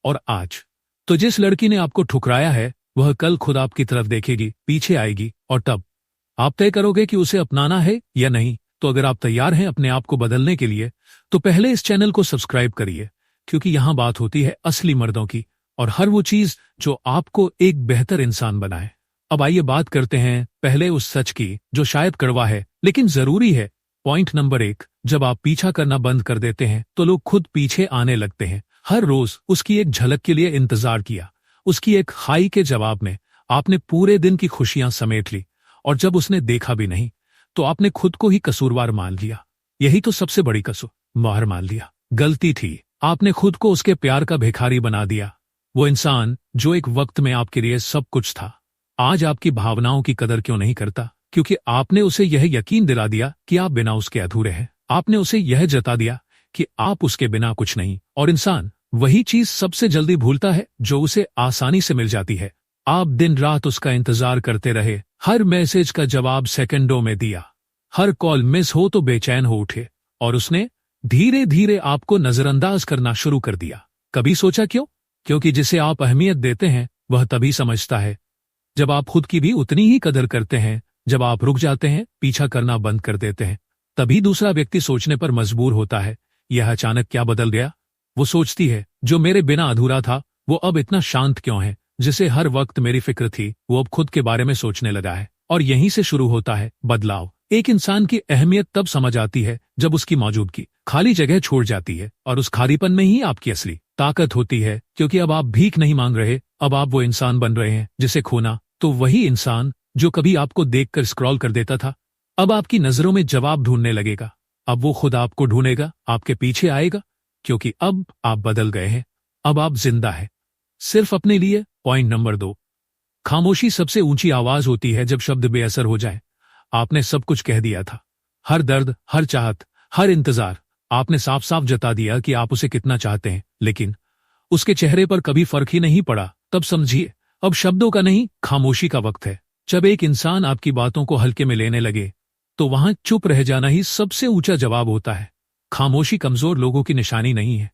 और आज। तो जिस लड़की ने आपको ठुकराया है वह कल खुद आपकी तरफ देखेगी, पीछे आएगी, और तब आप तय करोगे कि उसे अपनाना है या नहीं। तो अगर आप तैयार हैं अपने आप को बदलने के लिए तो पहले इस चैनल को सब्सक्राइब करिए, क्योंकि यहां बात होती है असली मर्दों की और हर वो चीज जो आपको एक बेहतर इंसान बनाए। अब आइए बात करते हैं पहले उस सच की जो शायद कड़वा है लेकिन जरूरी है। पॉइंट नंबर 1, जब आप पीछा करना बंद कर देते हैं तो लोग खुद पीछे आने लगते हैं। हर रोज उसकी एक झलक के लिए इंतजार किया, उसकी एक हाई के जवाब में आपने पूरे दिन की खुशियां समेट ली, और जब उसने देखा भी नहीं तो आपने खुद को ही कसूरवार मान लिया। यही तो सबसे बड़ी कसूर मान लिया। गलती थी, आपने खुद को उसके प्यार का भिखारी बना दिया। वो इंसान जो एक वक्त में आपके लिए सब कुछ था, आज आपकी भावनाओं की कदर क्यों नहीं करता? क्योंकि आपने उसे यह यकीन दिला दिया कि आप बिना उसके अधूरे हैं। आपने उसे यह जता दिया कि आप उसके बिना कुछ नहीं। और इंसान वही चीज सबसे जल्दी भूलता है जो उसे आसानी से मिल जाती है। आप दिन रात उसका इंतजार करते रहे, हर मैसेज का जवाब सेकंडों में दिया, हर कॉल मिस हो तो बेचैन हो उठे, और उसने धीरे धीरे आपको नजरअंदाज करना शुरू कर दिया। कभी सोचा क्यों? क्योंकि जिसे आप अहमियत देते हैं वह तभी समझता है जब आप खुद की भी उतनी ही कदर करते हैं। जब आप रुक जाते हैं, पीछा करना बंद कर देते हैं, तभी दूसरा व्यक्ति सोचने पर मजबूर होता है, यह अचानक क्या बदल गया? वो सोचती है, जो मेरे बिना अधूरा था वो अब इतना शांत क्यों है? जिसे हर वक्त मेरी फिक्र थी वो अब खुद के बारे में सोचने लगा है। और यहीं से शुरू होता है बदलाव। एक इंसान की अहमियत तब समझ आती है जब उसकी मौजूदगी खाली जगह छोड़ जाती है, और उस खालीपन में ही आपकी असली ताकत होती है। क्योंकि अब आप भीख नहीं मांग रहे, अब आप वो इंसान बन रहे हैं जिसे खोना तो वही इंसान जो कभी आपको देखकर स्क्रॉल कर देता था, अब आपकी नजरों में जवाब ढूंढने लगेगा। अब वो खुद आपको ढूंढेगा, आपके पीछे आएगा, क्योंकि अब आप बदल गए हैं। अब आप जिंदा हैं, सिर्फ अपने लिए। पॉइंट नंबर 2, खामोशी सबसे ऊंची आवाज होती है जब शब्द बेअसर हो जाए। आपने सब कुछ कह दिया था, हर दर्द, हर चाहत, हर इंतजार। आपने साफ साफ जता दिया कि आप उसे कितना चाहते हैं, लेकिन उसके चेहरे पर कभी फर्क ही नहीं पड़ा। तब समझिए अब शब्दों का नहीं, खामोशी का वक्त है। जब एक इंसान आपकी बातों को हल्के में लेने लगे तो वहां चुप रह जाना ही सबसे ऊंचा जवाब होता है। खामोशी कमजोर लोगों की निशानी नहीं है,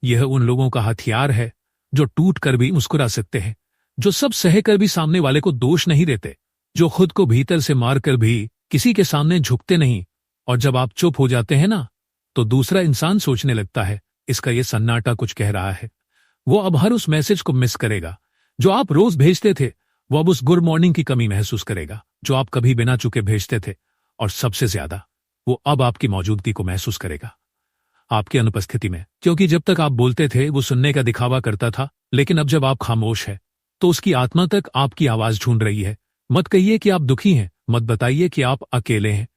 यह उन लोगों का हथियार है जो टूट कर भी मुस्कुरा सकते हैं, जो सब सहकर भी सामने वाले को दोष नहीं देते, जो खुद को भीतर से मारकर भी किसी के सामने झुकते नहीं। और जब आप चुप हो जाते हैं ना, तो दूसरा इंसान सोचने लगता है, इसका ये सन्नाटा कुछ कह रहा है। वो अब हर उस मैसेज को मिस करेगा जो आप रोज भेजते थे। वो अब उस गुड मॉर्निंग की कमी महसूस करेगा जो आप कभी बिना चुके भेजते थे। और सबसे ज्यादा वो अब आपकी मौजूदगी को महसूस करेगा, आपकी अनुपस्थिति में। क्योंकि जब तक आप बोलते थे वो सुनने का दिखावा करता था, लेकिन अब जब आप खामोश है तो उसकी आत्मा तक आपकी आवाज ढूंढ रही है। मत कहिए कि आप दुखी हैं, मत बताइए कि आप अकेले हैं।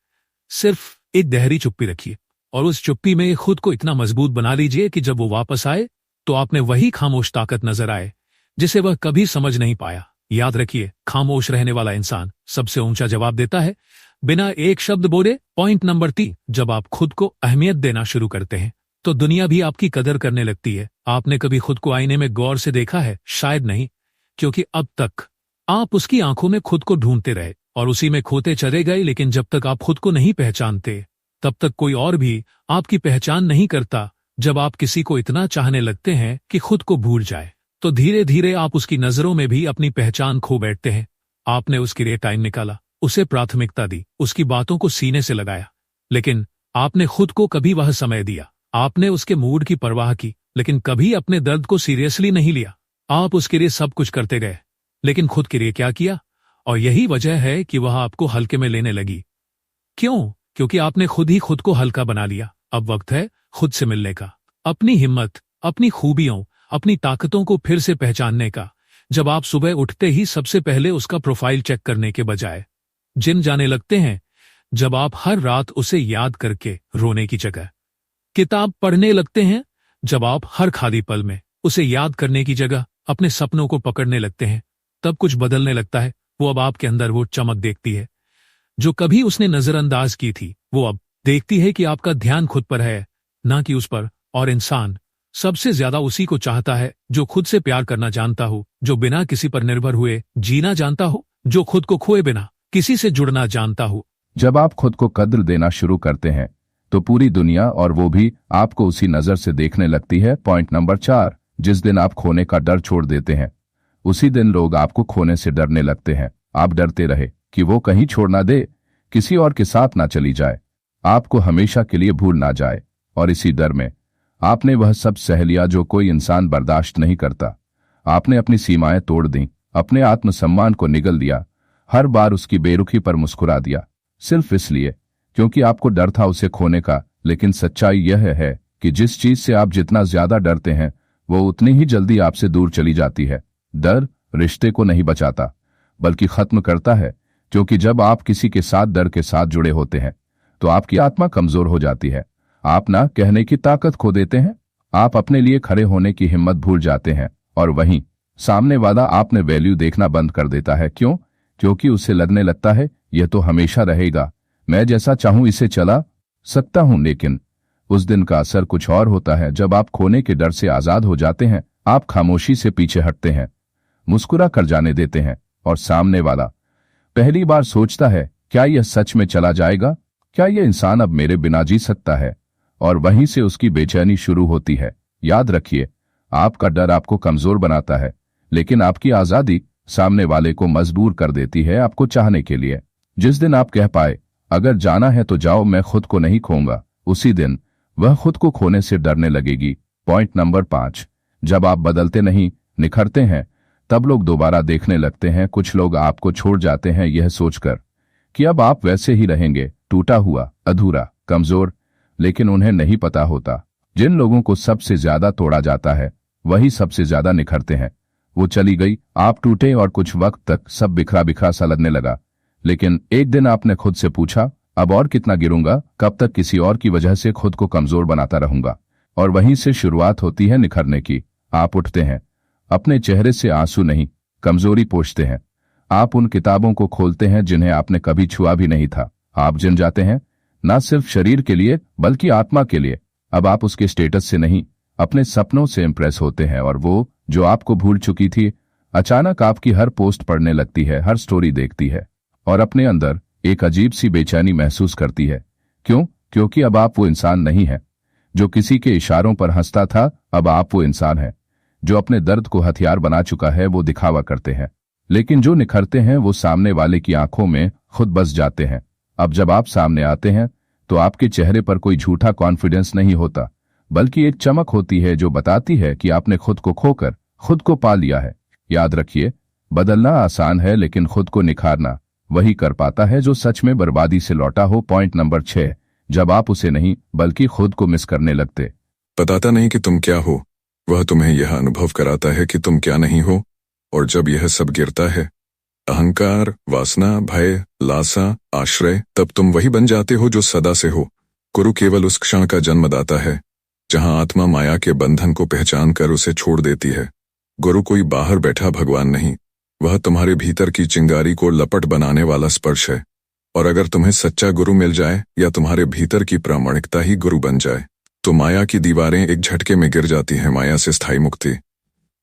सिर्फ एक गहरी चुप्पी रखिए, और उस चुप्पी में खुद को इतना मजबूत बना लीजिए कि जब वो वापस आए तो आपने वही खामोश ताकत नजर आए जिसे वह कभी समझ नहीं पाया। याद रखिए, खामोश रहने वाला इंसान सबसे ऊंचा जवाब देता है बिना एक शब्द बोले। पॉइंट नंबर 3, जब आप खुद को अहमियत देना शुरू करते हैं तो दुनिया भी आपकी कदर करने लगती है। आपने कभी खुद को आईने में गौर से देखा है? शायद नहीं, क्योंकि अब तक आप उसकी आंखों में खुद को ढूंढते रहे और उसी में खोते चले गए। लेकिन जब तक आप खुद को नहीं पहचानते तब तक कोई और भी आपकी पहचान नहीं करता। जब आप किसी को इतना चाहने लगते हैं कि खुद को भूल जाए तो धीरे धीरे आप उसकी नजरों में भी अपनी पहचान खो बैठते हैं। आपने उसके लिए टाइम निकाला, उसे प्राथमिकता दी, उसकी बातों को सीने से लगाया, लेकिन आपने खुद को कभी वह समय दिया? आपने उसके मूड की परवाह की, लेकिन कभी अपने दर्द को सीरियसली नहीं लिया। आप उसके लिए सब कुछ करते गए, लेकिन खुद के लिए क्या किया? और यही वजह है कि वह आपको हल्के में लेने लगी। क्यों? क्योंकि आपने खुद ही खुद को हल्का बना लिया। अब वक्त है खुद से मिलने का, अपनी हिम्मत, अपनी खूबियों, अपनी ताकतों को फिर से पहचानने का। जब आप सुबह उठते ही सबसे पहले उसका प्रोफाइल चेक करने के बजाय जिम जाने लगते हैं, जब आप हर रात उसे याद करके रोने की जगह किताब पढ़ने लगते हैं, जब आप हर खाली पल में उसे याद करने की जगह अपने सपनों को पकड़ने लगते हैं, तब कुछ बदलने लगता है। वो अब आपके अंदर वो चमक देखती है जो कभी उसने नजरअंदाज की थी। वो अब देखती है कि आपका ध्यान खुद पर है, ना कि उस पर। और इंसान सबसे ज्यादा उसी को चाहता है जो खुद से प्यार करना जानता हो, जो बिना किसी पर निर्भर हुए जीना जानता हो, जो खुद को खोए बिना किसी से जुड़ना जानता हो। जब आप खुद को कद्र देना शुरू करते हैं तो पूरी दुनिया और वो भी आपको उसी नजर से देखने लगती है। पॉइंट नंबर 4, जिस दिन आप खोने का डर छोड़ देते हैं उसी दिन लोग आपको खोने से डरने लगते हैं। आप डरते रहे कि वो कहीं छोड़ ना दे, किसी और के साथ ना चली जाए, आपको हमेशा के लिए भूल ना जाए। और इसी डर में आपने वह सब सह लिया जो कोई इंसान बर्दाश्त नहीं करता। आपने अपनी सीमाएं तोड़ दी, अपने आत्मसम्मान को निगल दिया, हर बार उसकी बेरुखी पर मुस्कुरा दिया, सिर्फ इसलिए क्योंकि आपको डर था उसे खोने का। लेकिन सच्चाई यह है कि जिस चीज से आप जितना ज्यादा डरते हैं वो उतनी ही जल्दी आपसे दूर चली जाती है। डर रिश्ते को नहीं बचाता बल्कि खत्म करता है, क्योंकि जब आप किसी के साथ डर के साथ जुड़े होते हैं तो आपकी आत्मा कमजोर हो जाती है। आप ना कहने की ताकत खो देते हैं, आप अपने लिए खड़े होने की हिम्मत भूल जाते हैं, और वहीं सामने वाला आपने वैल्यू देखना बंद कर देता है। क्यों? क्योंकि उसे लगने लगता है यह तो हमेशा रहेगा, मैं जैसा चाहूं इसे चला सकता हूं। लेकिन उस दिन का असर कुछ और होता है। जब आप खोने के डर से आजाद हो जाते हैं, आप खामोशी से पीछे हटते हैं, मुस्कुरा कर जाने देते हैं, और सामने वाला पहली बार सोचता है क्या यह सच में चला जाएगा, क्या यह इंसान अब मेरे बिना जी सकता है? और वहीं से उसकी बेचैनी शुरू होती है। याद रखिए, आपका डर आपको कमजोर बनाता है, लेकिन आपकी आजादी सामने वाले को मजबूर कर देती है आपको चाहने के लिए। जिस दिन आप कह पाए अगर जाना है तो जाओ, मैं खुद को नहीं खोऊंगा, उसी दिन वह खुद को खोने से डरने लगेगी। पॉइंट नंबर 5, जब आप बदलते नहीं निखरते हैं तब लोग दोबारा देखने लगते हैं। कुछ लोग आपको छोड़ जाते हैं यह सोचकर कि अब आप वैसे ही रहेंगे, टूटा हुआ, अधूरा, कमजोर। लेकिन उन्हें नहीं पता होता, जिन लोगों को सबसे ज्यादा तोड़ा जाता है वही सबसे ज्यादा निखरते हैं। वो चली गई, आप टूटे, और कुछ वक्त तक सब बिखरा बिखरा सा लगने लगा। लेकिन एक दिन आपने खुद से पूछा, अब और कितना गिरूंगा, कब तक किसी और की वजह से खुद को कमजोर बनाता रहूंगा? और वहीं से शुरुआत होती है निखरने की। आप उठते हैं, अपने चेहरे से आंसू नहीं, कमजोरी पोंछते हैं। आप उन किताबों को खोलते हैं जिन्हें आपने कभी छुआ भी नहीं था। आप जिन जाते हैं, न सिर्फ शरीर के लिए बल्कि आत्मा के लिए। अब आप उसके स्टेटस से नहीं, अपने सपनों से इंप्रेस होते हैं। और वो जो आपको भूल चुकी थी अचानक आपकी हर पोस्ट पढ़ने लगती है, हर स्टोरी देखती है, और अपने अंदर एक अजीब सी बेचैनी महसूस करती है। क्यों? क्योंकि अब आप वो इंसान नहीं है जो किसी के इशारों पर हंसता था। अब आप वो इंसान हैं जो अपने दर्द को हथियार बना चुका है। वो दिखावा करते हैं, लेकिन जो निखरते हैं वो सामने वाले की आंखों में खुद बस जाते हैं। अब जब आप सामने आते हैं तो आपके चेहरे पर कोई झूठा कॉन्फिडेंस नहीं होता, बल्कि एक चमक होती है जो बताती है कि आपने खुद को खोकर खुद को पा लिया है। याद रखिए, बदलना आसान है, लेकिन खुद को निखारना वही कर पाता है जो सच में बर्बादी से लौटा हो। पॉइंट नंबर 6, जब आप उसे नहीं बल्कि खुद को मिस करने लगते। बताता नहीं कि तुम क्या हो, वह तुम्हें यह अनुभव कराता है कि तुम क्या नहीं हो। और जब यह सब गिरता है, अहंकार, वासना, भय, लालसा, आश्रय, तब तुम वही बन जाते हो जो सदा से हो। गुरु केवल उस क्षण का जन्मदाता है जहां आत्मा माया के बंधन को पहचान कर उसे छोड़ देती है। गुरु कोई बाहर बैठा भगवान नहीं, वह तुम्हारे भीतर की चिंगारी को लपट बनाने वाला स्पर्श है। और अगर तुम्हें सच्चा गुरु मिल जाए या तुम्हारे भीतर की प्रामाणिकता ही गुरु बन जाए तो माया की दीवारें एक झटके में गिर जाती हैं। माया से स्थायी मुक्ति,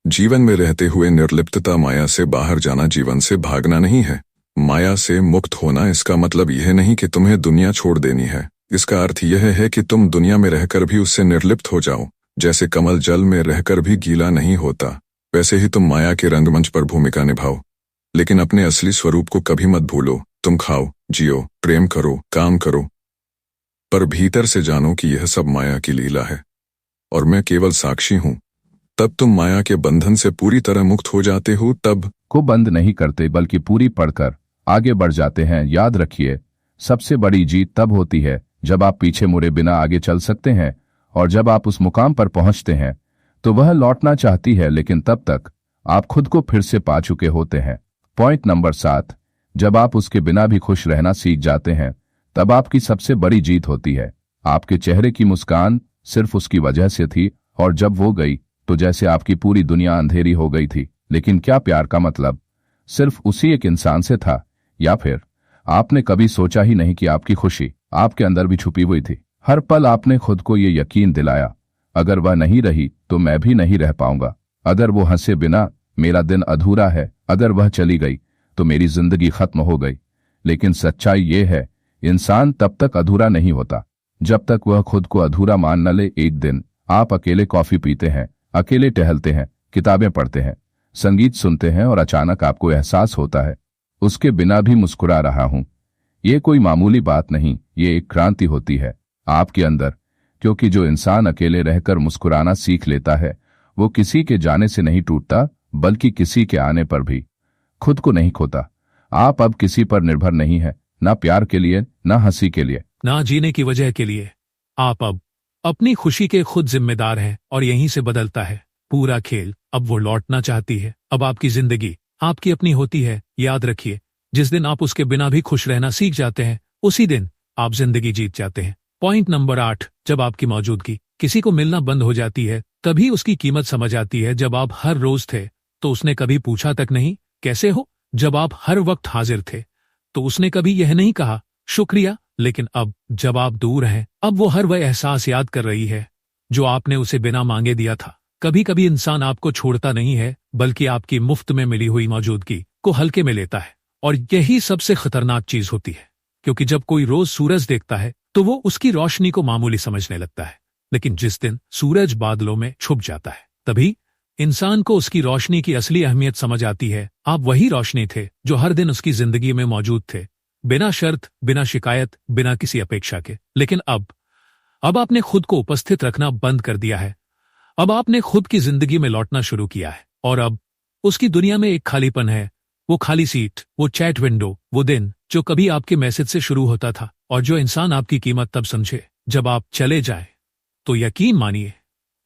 जीवन में रहते हुए निर्लिप्तता। माया से बाहर जाना जीवन से भागना नहीं है। माया से मुक्त होना इसका मतलब यह नहीं कि तुम्हें दुनिया छोड़ देनी है। इसका अर्थ यह है कि तुम दुनिया में रहकर भी उससे निर्लिप्त हो जाओ। जैसे कमल जल में रहकर भी गीला नहीं होता, वैसे ही तुम माया के रंगमंच पर भूमिका निभाओ, लेकिन अपने असली स्वरूप को कभी मत भूलो। तुम खाओ, जियो, प्रेम करो, काम करो, पर भीतर से जानो कि यह सब माया की लीला है और मैं केवल साक्षी हूं। तब तुम माया के बंधन से पूरी तरह मुक्त हो जाते हो। तब को बंद नहीं करते बल्कि पूरी पढ़कर आगे बढ़ जाते हैं। याद रखिए, सबसे बड़ी जीत तब होती है जब आप पीछे मुड़े बिना आगे चल सकते हैं। और जब आप उस मुकाम पर पहुंचते हैं तो वह लौटना चाहती है, लेकिन तब तक आप खुद को फिर से पा चुके होते हैं। पॉइंट नंबर 7, जब आप उसके बिना भी खुश रहना सीख जाते हैं तब आपकी सबसे बड़ी जीत होती है। आपके चेहरे की मुस्कान सिर्फ उसकी वजह से थी, और जब वो गई तो जैसे आपकी पूरी दुनिया अंधेरी हो गई थी। लेकिन क्या प्यार का मतलब सिर्फ उसी एक इंसान से था? या फिर आपने कभी सोचा ही नहीं कि आपकी खुशी आपके अंदर भी छुपी हुई थी? हर पल आपने खुद को ये यकीन दिलाया, अगर वह नहीं रही तो मैं भी नहीं रह पाऊंगा। अगर वो हंसे बिना मेरा दिन अधूरा है, अगर वह चली गई तो मेरी जिंदगी खत्म हो गई। लेकिन सच्चाई ये है, इंसान तब तक अधूरा नहीं होता जब तक वह खुद को अधूरा मान न ले। एक दिन आप अकेले कॉफी पीते हैं, अकेले टहलते हैं, किताबें पढ़ते हैं, संगीत सुनते हैं और अचानक आपको एहसास होता है उसके बिना भी मुस्कुरा रहा हूं। ये कोई मामूली बात नहीं, ये एक क्रांति होती है आपके अंदर, क्योंकि जो इंसान अकेले रहकर मुस्कुराना सीख लेता है वो किसी के जाने से नहीं टूटता, बल्कि किसी के आने पर भी खुद को नहीं खोता। आप अब किसी पर निर्भर नहीं है, ना प्यार के लिए, ना हंसी के लिए, ना जीने की वजह के लिए। आप अब अपनी खुशी के खुद जिम्मेदार हैं और यहीं से बदलता है पूरा खेल। अब वो लौटना चाहती है। अब आपकी जिंदगी आपकी अपनी होती है। याद रखिए, जिस दिन आप उसके बिना भी खुश रहना सीख जाते हैं उसी दिन आप जिंदगी जीत जाते हैं। पॉइंट नंबर 8, जब आपकी मौजूदगी किसी को मिलना बंद हो जाती है तभी उसकी कीमत समझ आती है। जब आप हर रोज थे तो उसने कभी पूछा तक नहीं कैसे हो। जब आप हर वक्त हाजिर थे तो उसने कभी यह नहीं कहा शुक्रिया। लेकिन अब जब आप दूर हैं, अब वो हर वह एहसास याद कर रही है जो आपने उसे बिना मांगे दिया था। कभी कभी इंसान आपको छोड़ता नहीं है, बल्कि आपकी मुफ्त में मिली हुई मौजूदगी को हल्के में लेता है। और यही सबसे खतरनाक चीज होती है, क्योंकि जब कोई रोज सूरज देखता है तो वो उसकी रोशनी को मामूली समझने लगता है। लेकिन जिस दिन सूरज बादलों में छुप जाता है तभी इंसान को उसकी रोशनी की असली अहमियत समझ आती है। आप वही रोशनी थे जो हर दिन उसकी जिंदगी में मौजूद थे, बिना शर्त, बिना शिकायत, बिना किसी अपेक्षा के। लेकिन अब आपने खुद को उपस्थित रखना बंद कर दिया है। अब आपने खुद की जिंदगी में लौटना शुरू किया है और अब उसकी दुनिया में एक खालीपन है। वो खाली सीट, वो चैट विंडो, वो दिन जो कभी आपके मैसेज से शुरू होता था। और जो इंसान आपकी कीमत तब समझे जब आप चले जाए, तो यकीन मानिए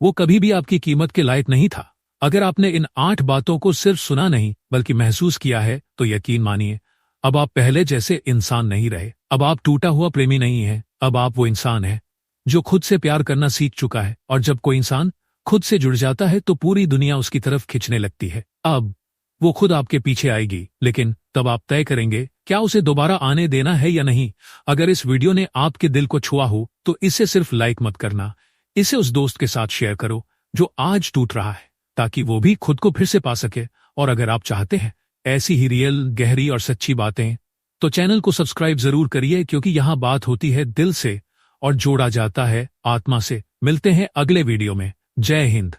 वो कभी भी आपकी कीमत के लायक नहीं था। अगर आपने इन 8 बातों को सिर्फ सुना नहीं बल्कि महसूस किया है तो यकीन मानिए अब आप पहले जैसे इंसान नहीं रहे। अब आप टूटा हुआ प्रेमी नहीं है, अब आप वो इंसान है जो खुद से प्यार करना सीख चुका है। और जब कोई इंसान खुद से जुड़ जाता है तो पूरी दुनिया उसकी तरफ खिंचने लगती है। अब वो खुद आपके पीछे आएगी, लेकिन तब आप तय करेंगे क्या उसे दोबारा आने देना है या नहीं। अगर इस वीडियो ने आपके दिल को छुआ हो तो इसे सिर्फ लाइक मत करना, इसे उस दोस्त के साथ शेयर करो जो आज टूट रहा है, ताकि वो भी खुद को फिर से पा सके। और अगर आप चाहते हैं ऐसी ही रियल, गहरी और सच्ची बातें, तो चैनल को सब्सक्राइब जरूर करिए, क्योंकि यहाँ बात होती है दिल से और जोड़ा जाता है आत्मा से। मिलते हैं अगले वीडियो में। जय हिंद।